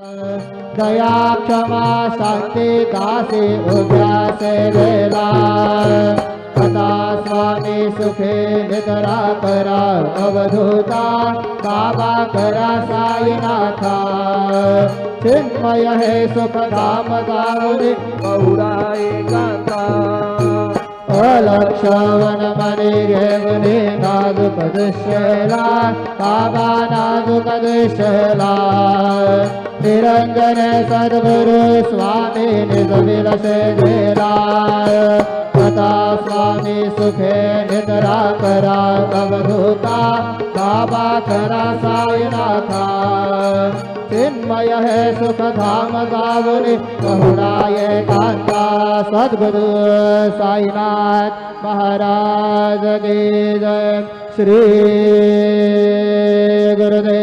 दया क्षमा शांती दासी उभ्या सेवेला कथा स्वामी सुखे निद्रा करा अवधूता बाबा करा साईनाथा चिन्मय हे सुख धाम गावने बहुरा एकांता अलक्षवन मनी घेवने नाजुक दिशेला बाबा नाजुक दिशेला निरंजन सद्गुरु स्वामी निज विलसे गेला कथा स्वामी सुखे निद्रा करा अवधूता बाबा करा साईनाथा चिन्मय है सुख धाम गावने बहुराय कांता सद्गुरु साईनाथ महाराज की जय श्री गुरुदेव।